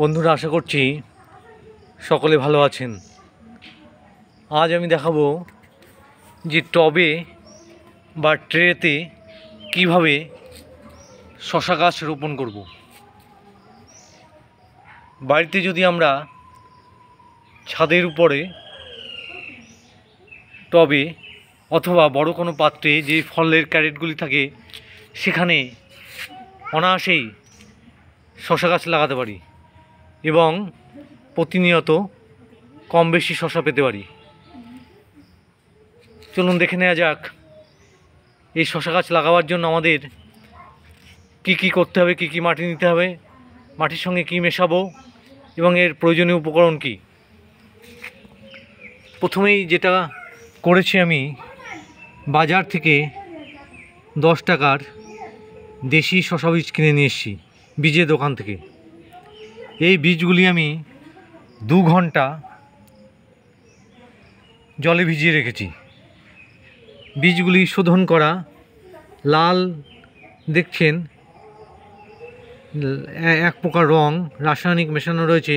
বন্ধুরা, আশা করছি সকলে ভালো আছেন। আজ আমি দেখাবো যে টবে বা ট্রেতে কিভাবে শশা গাছ রোপণ করব। বাড়িতে যদি আমরা ছাদের উপরে টবে অথবা বড় কোনো পাত্রে যে ফলের ক্যারেটগুলি থাকে সেখানে অনায়াসেই শশা গাছ লাগাতে পারি এবং প্রতিনিয়ত কম বেশি শশা পেতে পারি। চলুন দেখে নেওয়া যাক এই শশা গাছ লাগাবার জন্য আমাদের কি কি করতে হবে, কি কি মাটি নিতে হবে, মাটির সঙ্গে কি মেশাবো এবং এর প্রয়োজনীয় উপকরণ কি। প্রথমেই যেটা করেছি, আমি বাজার থেকে 10 টাকার দেশি শশা বীজ কিনে নিয়ে এসেছি বীজের দোকান থেকে। এই বীজগুলি আমি 2 ঘন্টা জলে ভিজিয়ে রেখেছি। বীজগুলি শোধন করা, লাল দেখছেন, এক প্রকার রং রাসায়নিক মেশানো রয়েছে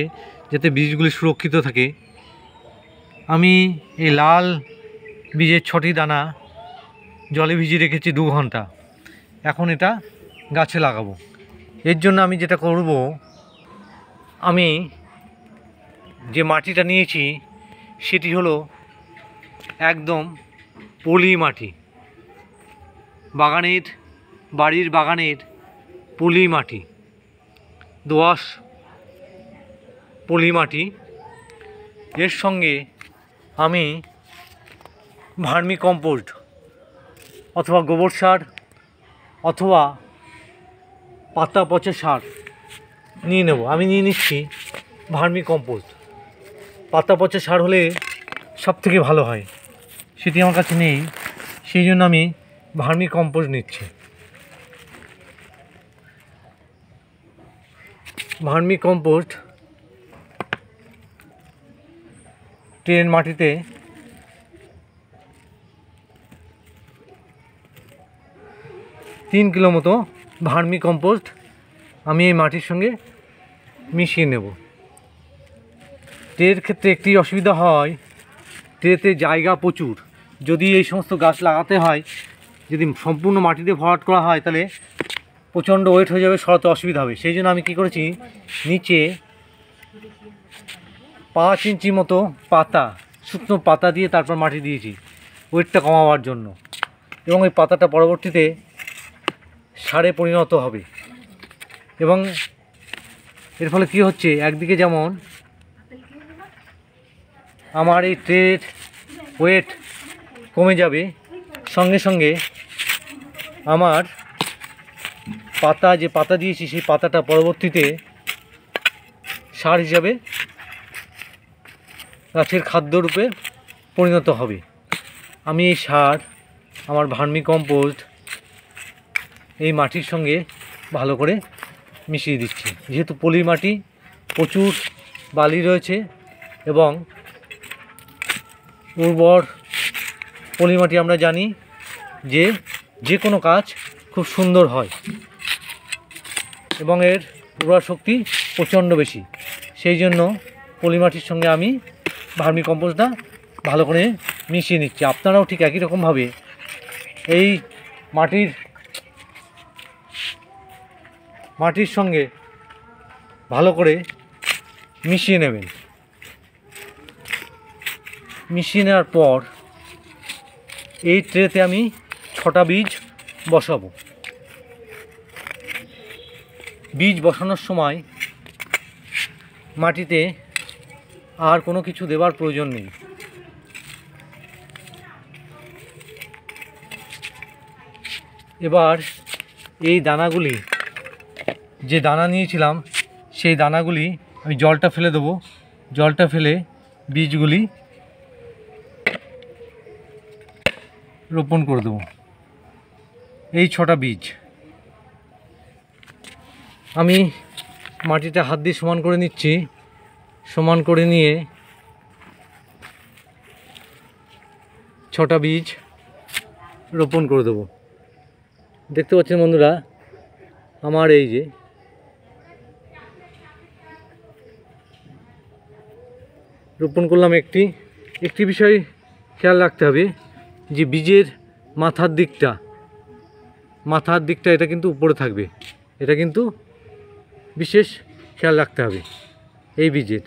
যাতে বীজগুলি সুরক্ষিত থাকে। আমি এই লাল বীজের 6টি দানা জলে ভিজিয়ে রেখেছি 2 ঘন্টা। এখন এটা গাছে লাগাবো। এর জন্য আমি যেটা করব, আমি যে মাটিটা নিয়েছি সেটি হলো একদম পলি মাটি, বাড়ির বাগানের পলি মাটি, দোআঁশ পলি মাটি। এর সঙ্গে আমি ভার্মি কম্পোস্ট অথবা গোবর সার অথবা পাতা পচা সার নিয়ে নেব। আমি নিয়ে নিচ্ছি ভার্মি কম্পোস্ট। পাতা পচা সার হলে সব থেকে ভালো হয়, সেটি আমার কাছে নেই, সেই জন্য আমি ভার্মি কম্পোস্ট নিচ্ছি। ভার্মি কম্পোস্ট ট্রেন মাটিতে 3 কিলো মতো ভার্মি কম্পোস্ট আমি এই মাটির সঙ্গে মিশিয়ে নেব। ট্রের ক্ষেত্রে একটি অসুবিধা হয়, ট্রেতে জায়গা প্রচুর। যদি এই সমস্ত গাছ লাগাতে হয়, যদি সম্পূর্ণ মাটিতে ভরাট করা হয় তাহলে প্রচণ্ড ওয়েট হয়ে যাবে, সরাতে অসুবিধা হবে। সেই জন্য আমি কী করেছি, নিচে 5 ইঞ্চি মতো পাতা, শুকনো পাতা দিয়ে তারপর মাটি দিয়েছি ওয়েটটা কমাবার জন্য, এবং ওই পাতাটা পরবর্তীতে সারে পরিণত হবে। এবং এর ফলে কী হচ্ছে, একদিকে যেমন আমার এই ট্রের ওয়েট কমে যাবে, সঙ্গে সঙ্গে আমার যে পাতা দিয়েছি সেই পাতাটা পরবর্তীতে সার হিসাবে গাছের খাদ্যরূপে পরিণত হবে। আমি এই সার, আমার ভার্মি কম্পোস্ট এই মাটির সঙ্গে ভালো করে মিশিয়ে দিচ্ছি। যেহেতু পলি মাটি, প্রচুর বালি রয়েছে এবং উর্বর পলি মাটি আমরা জানি যে কোনো কাজ খুব সুন্দর হয় এবং এর উর্বর শক্তি প্রচণ্ড বেশি। সেই জন্য পলি মাটির সঙ্গে আমি ভার্মি কম্পোস্টটা ভালো করে মিশিয়ে নিচ্ছি। আপনারাও ঠিক একই রকমভাবে এই মাটির সঙ্গে ভালো করে মিশিয়ে নেবেন। মিশিয়ে নেওয়ার পর এই ট্রেতে আমি 6টা বীজ বসাবো। বীজ বসানোর সময় মাটিতে আর কোনো কিছু দেওয়ার প্রয়োজন নেই। এবার এই দানাগুলি, যে দানা নিয়েছিলাম সেই দানাগুলি আমি জলটা ফেলে দেবো। জলটা ফেলে বীজগুলি রোপণ করে দেবো। এই 6টা বীজ আমি মাটিটা হাত দিয়ে সমান করে নিচ্ছি। সমান করে নিয়ে 6টা বীজ রোপণ করে দেবো। দেখতে পাচ্ছেন বন্ধুরা, আমার এই যে রোপণ করলাম একটি। একটি বিষয় খেয়াল রাখতে হবে যে বীজের মাথার দিকটা এটা কিন্তু উপরে থাকবে, এটা কিন্তু বিশেষ খেয়াল রাখতে হবে। এই বীজের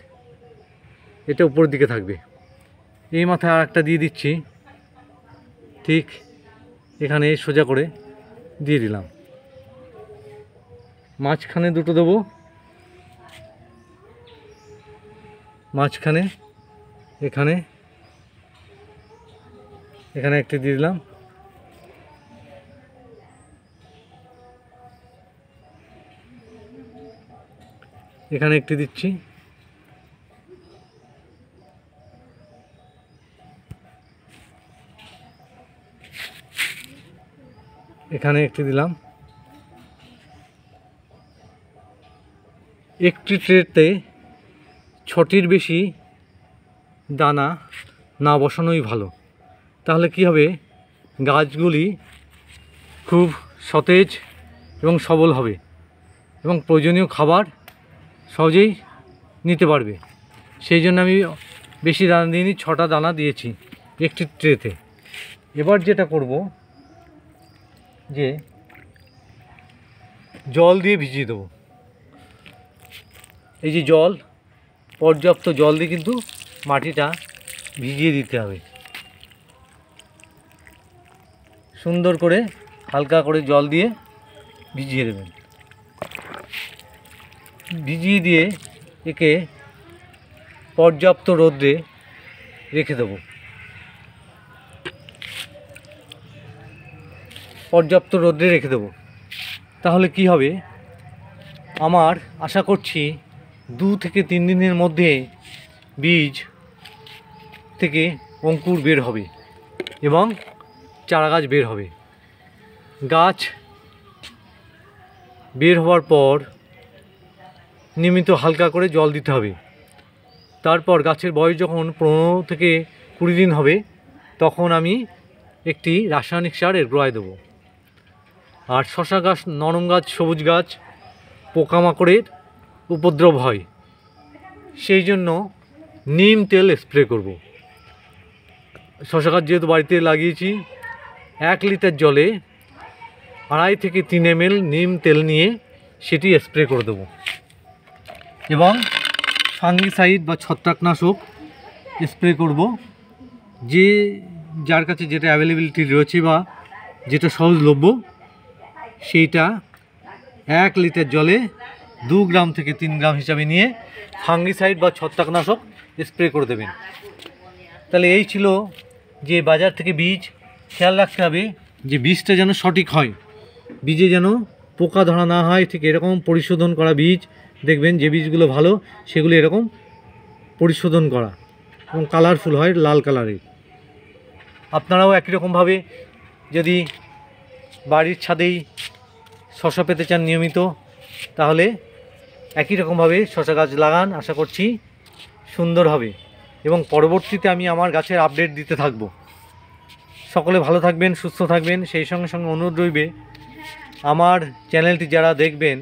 এটা উপরের দিকে থাকবে। এই মাথায় আর একটা দিয়ে দিচ্ছি, ঠিক এখানে সোজা করে দিয়ে দিলাম। মাঝখানে দুটো দেবো, মাঝখানে এখানে একটি দিয়ে দিলাম। এখানে একটি দিচ্ছি, এখানে একটি দিলাম। একটি ট্রেতে 6টির বেশি দানা না বসানোই ভালো। তাহলে কি হবে, গাছগুলি খুব সতেজ এবং সবল হবে এবং প্রয়োজনীয় খাবার সহজেই নিতে পারবে। সেই জন্য আমি বেশি দানা দিইনি, 6টা দানা দিয়েছি একটি ট্রেতে। এবার যেটা করব যে জল দিয়ে ভিজিয়ে দেবো। এই যে জল, পর্যাপ্ত জল দিয়ে কিন্তু মাটিটা ভিজিয়ে দিতে হবে। সুন্দর করে হালকা করে জল দিয়ে ভিজিয়ে দেবেন। ভিজিয়ে দিয়ে একে পর্যাপ্ত রোদে রেখে দেবো। তাহলে কি হবে, আমার আশা করছি 2 থেকে 3 দিনের মধ্যে বীজ থেকে অঙ্কুর বের হবে এবং চারা গাছ বের হবে। গাছ বের হওয়ার পর নিয়মিত হালকা করে জল দিতে হবে। তারপর গাছের বয়স যখন 15 থেকে 20 দিন হবে, তখন আমি একটি রাসায়নিক সার এর গোড়ায় দেবো। আর শশা গাছ, নরম গাছ, সবুজ গাছ পোকামাকড়ের উপদ্রব হয়, সেই জন্য নিম তেল স্প্রে করব। শশা গাছ যেহেতু বাড়িতে লাগিয়েছি, 1 লিটার জলে 2.5 থেকে 3 ml নিম তেল নিয়ে সেটি স্প্রে করে দেবো। এবং ফাঙ্গিসাইড বা ছত্রাকনাশক স্প্রে করব। যার কাছে যেটা অ্যাভেলেবিলিটি রয়েছে বা যেটা সহজলভ্য, সেইটা 1 লিটার জলে 2 গ্রাম থেকে 3 গ্রাম হিসাবে নিয়ে ফাঙ্গিসাইড বা ছত্রাকনাশক স্প্রে করে দেবেন। তাহলে এই ছিল যে বাজার থেকে বীজ খেয়াল রাখতে হবে যে বীজটা যেন সঠিক হয়, বীজে যেন পোকা ধরা না হয়। ঠিক এরকম পরিশোধন করা বীজ দেখবেন, যে বীজগুলো ভালো সেগুলো এরকম পরিশোধন করা এবং কালারফুল হয়, লাল কালারের। আপনারাও একই রকমভাবে যদি বাড়ির ছাদেই শশা পেতে চান নিয়মিত, তাহলে একই রকমভাবে শশা গাছ লাগান। আশা করছি সুন্দর হবে এবং পরবর্তীতে আমি আমার গাছের আপডেট দিতে থাকব। সকলে ভালো থাকবেন, সুস্থ থাকবেন। সেই সঙ্গে সঙ্গে অনুরোধ রইবে, আমার চ্যানেলটি যারা দেখবেন,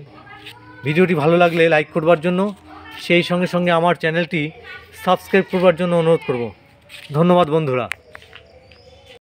ভিডিওটি ভালো লাগলে লাইক করবার জন্য, সেই সঙ্গে সঙ্গে আমার চ্যানেলটি সাবস্ক্রাইব করবার জন্য অনুরোধ করব। ধন্যবাদ বন্ধুরা।